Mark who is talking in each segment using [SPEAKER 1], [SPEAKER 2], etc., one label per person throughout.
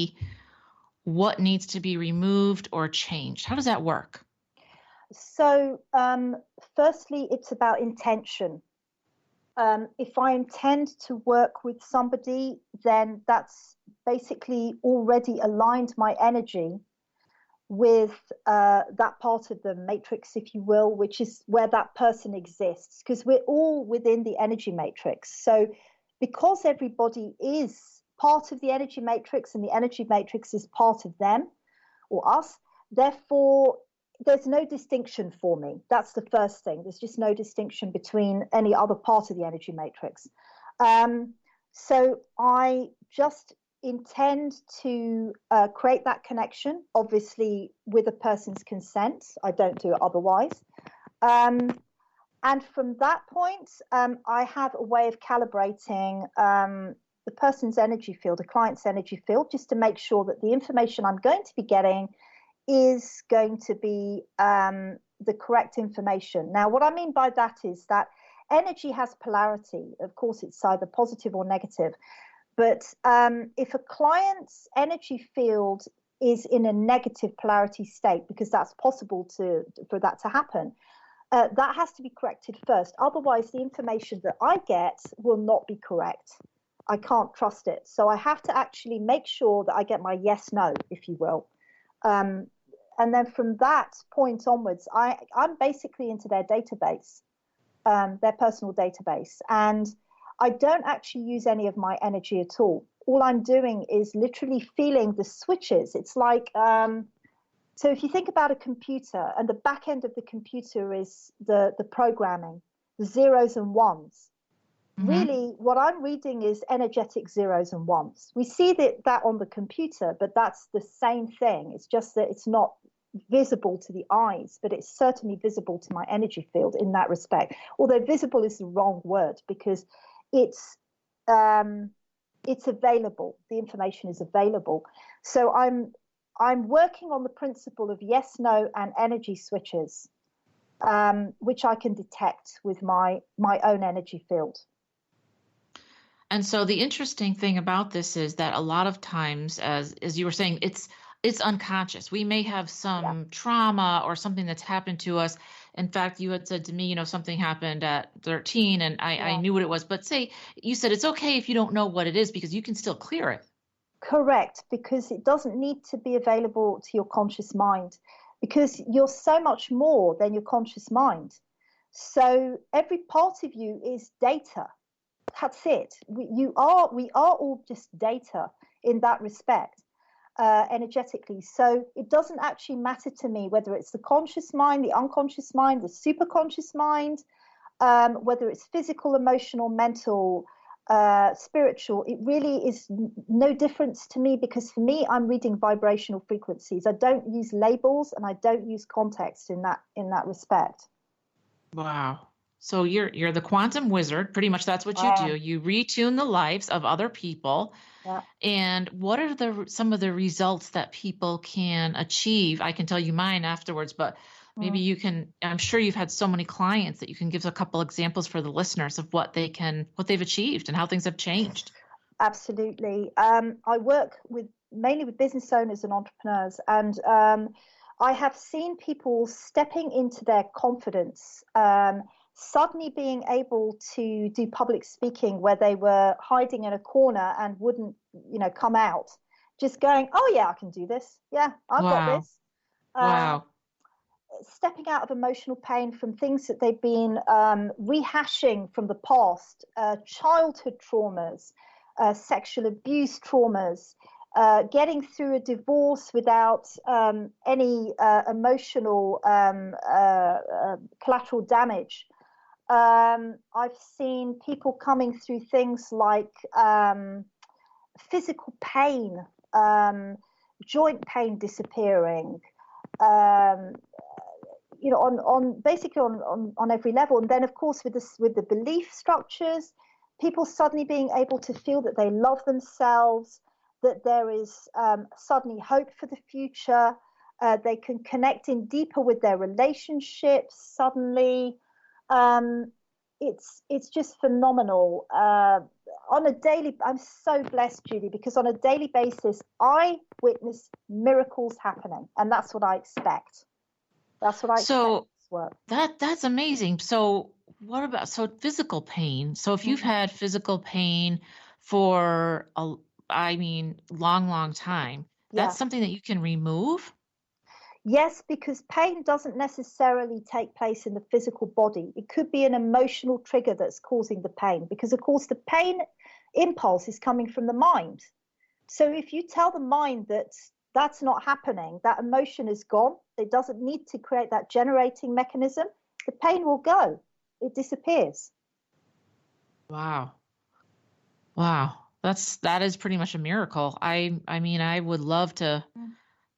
[SPEAKER 1] see what needs to be removed or changed? How does that work?
[SPEAKER 2] So, firstly, it's about intention. If I intend to work with somebody, then that's basically already aligned my energy with that part of the matrix, if you will, which is where that person exists, because we're all within the energy matrix. So because everybody is part of the energy matrix and the energy matrix is part of them or us, therefore there's no distinction for me. That's the first thing. There's just no distinction between any other part of the energy matrix. So I just intend to create that connection, obviously with a person's consent. I don't do it otherwise. And from that point, I have a way of calibrating the person's energy field, a client's energy field, just to make sure that the information I'm going to be getting is going to be the correct information. Now, what I mean by that is that energy has polarity. Of course, it's either positive or negative. But if a client's energy field is in a negative polarity state, because that's possible for that to happen, that has to be corrected first. Otherwise, the information that I get will not be correct. I can't trust it. So I have to actually make sure that I get my yes, no, if you will. And then from that point onwards, I'm basically into their database, their personal database. And I don't actually use any of my energy at all. All I'm doing is literally feeling the switches. It's like, so if you think about a computer and the back end of the computer is the programming, the zeros and ones. Mm-hmm. Really, what I'm reading is energetic zeros and ones. We see that on the computer, but that's the same thing. It's just that it's not visible to the eyes, but it's certainly visible to my energy field in that respect. Although visible is the wrong word, because it's available. The information is available. So I'm working on the principle of yes, no, and energy switches, which I can detect with my own energy field.
[SPEAKER 1] And so the interesting thing about this is that a lot of times, as you were saying, it's unconscious. We may have some trauma or something that's happened to us. In fact, you had said to me, something happened at 13 and I knew what it was. But you said it's okay if you don't know what it is because you can still clear it.
[SPEAKER 2] Correct, because it doesn't need to be available to your conscious mind, because you're so much more than your conscious mind. So every part of you is data. That's it. We are all just data in that respect. Energetically. So it doesn't actually matter to me whether it's the conscious mind, the unconscious mind, the superconscious mind, whether it's physical, emotional, mental, spiritual. It really is no difference to me, because for me, I'm reading vibrational frequencies. I don't use labels and I don't use context in that respect.
[SPEAKER 1] Wow. So you're the quantum wizard. Pretty much that's what you do. You retune the lives of other people.
[SPEAKER 2] Yeah.
[SPEAKER 1] And what are some of the results that people can achieve? I can tell you mine afterwards, but maybe you can. I'm sure you've had so many clients that you can give a couple examples for the listeners of what they've achieved and how things have changed.
[SPEAKER 2] Absolutely. I work mainly with business owners and entrepreneurs, and I have seen people stepping into their confidence, suddenly being able to do public speaking where they were hiding in a corner and wouldn't, come out, just going, oh yeah, I can do this. Yeah, I've got this.
[SPEAKER 1] Wow.
[SPEAKER 2] Stepping out of emotional pain from things that they've been rehashing from the past, childhood traumas, sexual abuse traumas, getting through a divorce without any emotional collateral damage. I've seen people coming through things like physical pain, joint pain disappearing, on every level. And then, of course, with the belief structures, people suddenly being able to feel that they love themselves, that there is suddenly hope for the future. They can connect in deeper with their relationships suddenly. It's just phenomenal. on a daily, I'm so blessed, Julie, because on a daily basis, I witness miracles happening, and that's what I expect. That's what I expect in
[SPEAKER 1] So
[SPEAKER 2] this work.
[SPEAKER 1] that's amazing. So what about physical pain? So if you've
[SPEAKER 2] Mhm.
[SPEAKER 1] had physical pain for I mean, long time, that's
[SPEAKER 2] Yeah.
[SPEAKER 1] something that you can remove?
[SPEAKER 2] Yes, because pain doesn't necessarily take place in the physical body. It could be an emotional trigger that's causing the pain, because, of course, the pain impulse is coming from the mind. So if you tell the mind that that's not happening, that emotion is gone, it doesn't need to create that generating mechanism, the pain will go. It disappears.
[SPEAKER 1] Wow. Wow. That is pretty much a miracle. I mean, I would love to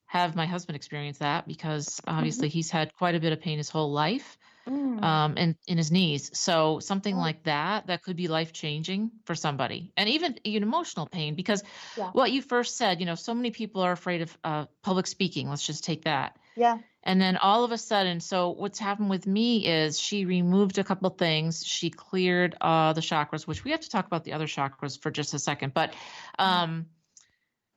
[SPEAKER 1] have my husband experience that because
[SPEAKER 2] Mm-hmm.
[SPEAKER 1] obviously he's had quite a bit of pain his whole life,
[SPEAKER 2] Mm.
[SPEAKER 1] in his knees. So something
[SPEAKER 2] Oh,
[SPEAKER 1] like that could be life changing for somebody, and even emotional pain because
[SPEAKER 2] yeah,
[SPEAKER 1] what you first said, so many people are afraid of public speaking. Let's just take that.
[SPEAKER 2] yeah.
[SPEAKER 1] And then all of a sudden, so what's happened with me is she removed a couple of things. She cleared the chakras, which we have to talk about the other chakras for just a second. But
[SPEAKER 2] Mm.
[SPEAKER 1] um,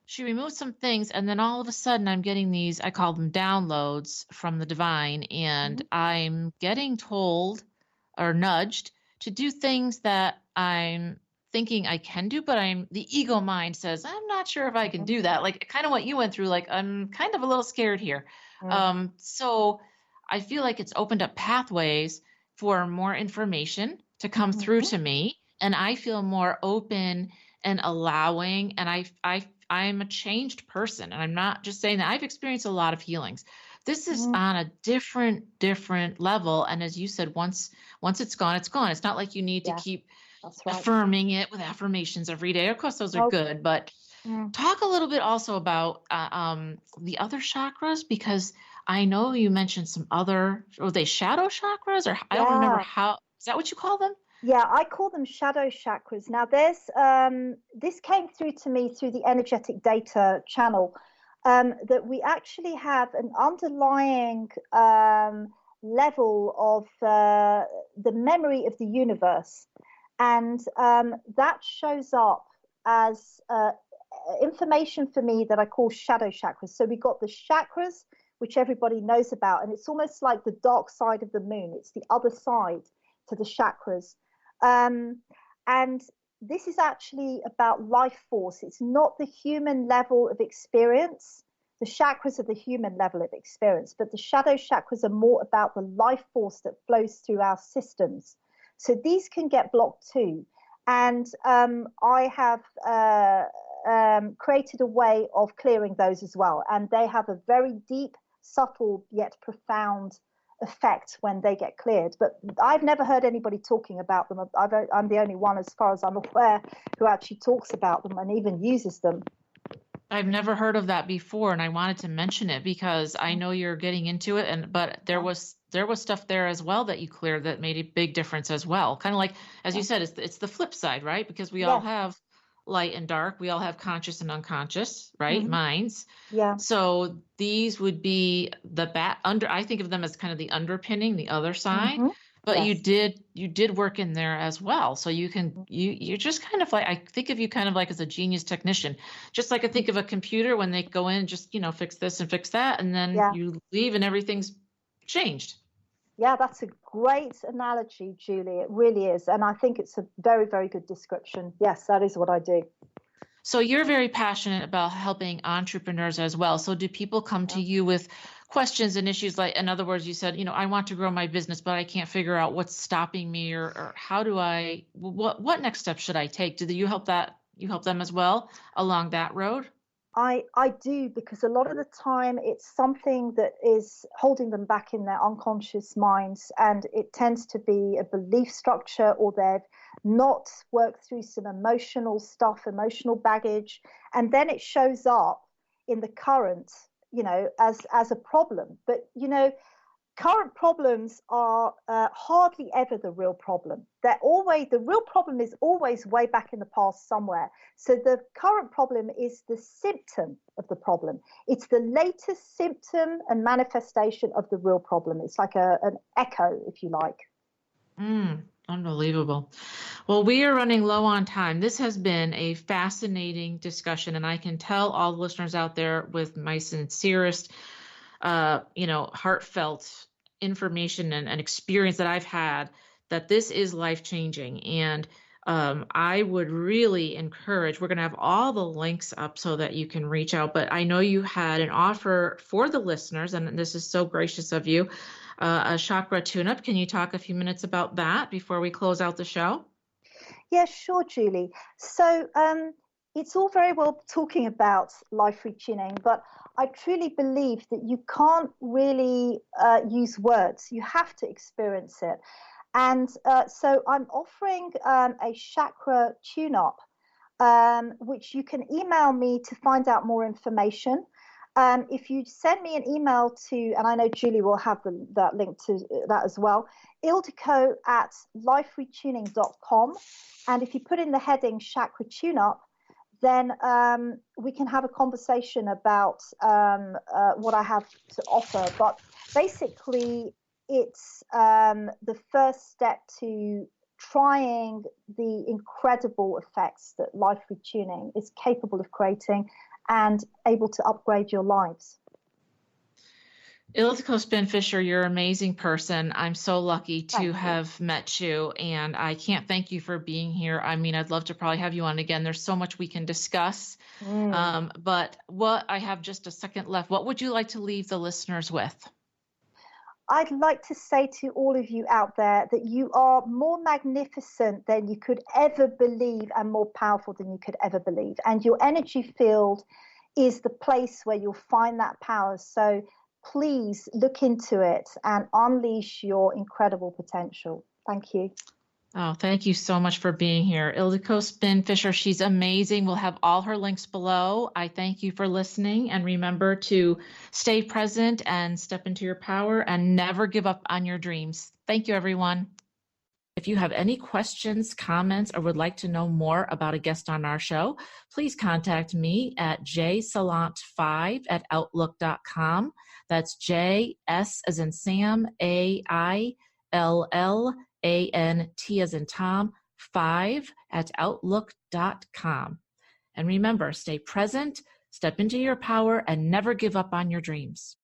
[SPEAKER 1] she removed some things, and then all of a sudden, I'm getting these, I call them downloads from the divine, and
[SPEAKER 2] Mhm.
[SPEAKER 1] I'm getting told or nudged to do things that I'm thinking I can do, but the ego mind says, I'm not sure if I can
[SPEAKER 2] Mhm.
[SPEAKER 1] do that. Like kind of what you went through, like I'm kind of a little scared here.
[SPEAKER 2] Mm.
[SPEAKER 1] So I feel like it's opened up pathways for more information to come through
[SPEAKER 2] Mhm.
[SPEAKER 1] to me, and I feel more open and allowing, and I'm a changed person, and I'm not just saying that. I've experienced a lot of healings. This is
[SPEAKER 2] Mm.
[SPEAKER 1] on a different level, and as you said, once it's gone, it's gone. It's not like you need to
[SPEAKER 2] Yeah,
[SPEAKER 1] keep
[SPEAKER 2] that's right.
[SPEAKER 1] affirming it with affirmations every day. Of course, those are
[SPEAKER 2] Oh,
[SPEAKER 1] good, but
[SPEAKER 2] mm.
[SPEAKER 1] talk a little bit also about the other chakras, because I know you mentioned some other, are they shadow chakras, or I don't remember
[SPEAKER 2] Yeah.
[SPEAKER 1] how, is that what you call them?
[SPEAKER 2] Yeah, I call them shadow chakras. Now, there's this came through to me through the energetic data channel, that we actually have an underlying level of the memory of the universe, and that shows up as information for me that I call shadow chakras. So we got the chakras, which everybody knows about, and it's almost like the dark side of the moon. It's the other side to the chakras. Um, and this is actually about life force. It's not the human level of experience. The chakras are the human level of experience, but the shadow chakras are more about the life force that flows through our systems. So these can get blocked too. And I have created a way of clearing those as well. And they have a very deep, subtle, yet profound effect when they get cleared. But I've never heard anybody talking about them. I'm the only one, as far as I'm aware, who actually talks about them and even uses them.
[SPEAKER 1] I've never heard of that before, and I wanted to mention it because I know you're getting into it, but
[SPEAKER 2] Yeah,
[SPEAKER 1] there was stuff there as well that you cleared that made a big difference as well. Kind of like, as you
[SPEAKER 2] yeah.
[SPEAKER 1] said, it's the flip side, right? Because we all
[SPEAKER 2] Yes.
[SPEAKER 1] have light and dark, we all have conscious and unconscious, right?
[SPEAKER 2] Mm-hmm.
[SPEAKER 1] Minds.
[SPEAKER 2] Yeah.
[SPEAKER 1] So these would be the I think of them as kind of the underpinning, the other side.
[SPEAKER 2] Mm-hmm.
[SPEAKER 1] But
[SPEAKER 2] Yes.
[SPEAKER 1] you did work in there as well. So you're just kind of like, I think of you kind of like as a genius technician. Just like I think of a computer when they go in and just, fix this and fix that, and then
[SPEAKER 2] Yeah.
[SPEAKER 1] you leave and everything's changed.
[SPEAKER 2] Yeah, that's a great analogy, Julie. It really is. And I think it's a very, very good description. Yes, that is what I do.
[SPEAKER 1] So you're very passionate about helping entrepreneurs as well. So do people come
[SPEAKER 2] Yeah.
[SPEAKER 1] to you with questions and issues, like, in other words, you said, I want to grow my business, but I can't figure out what's stopping me, or how do what next steps should I take? You help them as well along that road?
[SPEAKER 2] I do, because a lot of the time it's something that is holding them back in their unconscious minds, and it tends to be a belief structure, or they've not worked through some emotional stuff, emotional baggage, and then it shows up in the current, as a problem. But current problems are hardly ever the real problem. The real problem is always way back in the past somewhere. So the current problem is the symptom of the problem. It's the latest symptom and manifestation of the real problem. It's like an echo, if you like.
[SPEAKER 1] Mm. Unbelievable. Well, we are running low on time. This has been a fascinating discussion, and I can tell all the listeners out there with my sincerest, heartfelt information and experience that I've had that this is life-changing. And I would really encourage, we're going to have all the links up so that you can reach out, but I know you had an offer for the listeners, and this is so gracious of you, a chakra tune-up. Can you talk a few minutes about that before we close out the show?
[SPEAKER 2] Yeah, sure, Julie. So it's all very well talking about life retuning, but I truly believe that you can't really use words. You have to experience it. And so I'm offering a chakra tune-up, which you can email me to find out more information. If you send me an email to, and I know Julie will have that link to that as well, Ildiko at liferetuning.com. And if you put in the heading chakra tune-up, then we can have a conversation about what I have to offer. But basically, it's the first step to trying the incredible effects that life retuning is capable of creating and able to upgrade your lives.
[SPEAKER 1] Ildiko SpinFisher, you're an amazing person. I'm so lucky to have met you, and I can't thank you for being here. I mean, I'd love to probably have you on again. There's so much we can discuss. But I have just a second left. What would you like to leave the listeners with?
[SPEAKER 2] I'd like to say to all of you out there that you are more magnificent than you could ever believe and more powerful than you could ever believe. And your energy field is the place where you'll find that power. So please look into it and unleash your incredible potential. Thank you.
[SPEAKER 1] Oh, thank you so much for being here. Ildiko SpinFisher, she's amazing. We'll have all her links below. I thank you for listening, and remember to stay present and step into your power and never give up on your dreams. Thank you, everyone. If you have any questions, comments, or would like to know more about a guest on our show, please contact me at jsalant5@outlook.com. That's J-S as in Sam, A-I-L-L-A-N-T as in Tom, 5@outlook.com. And remember, stay present, step into your power, and never give up on your dreams.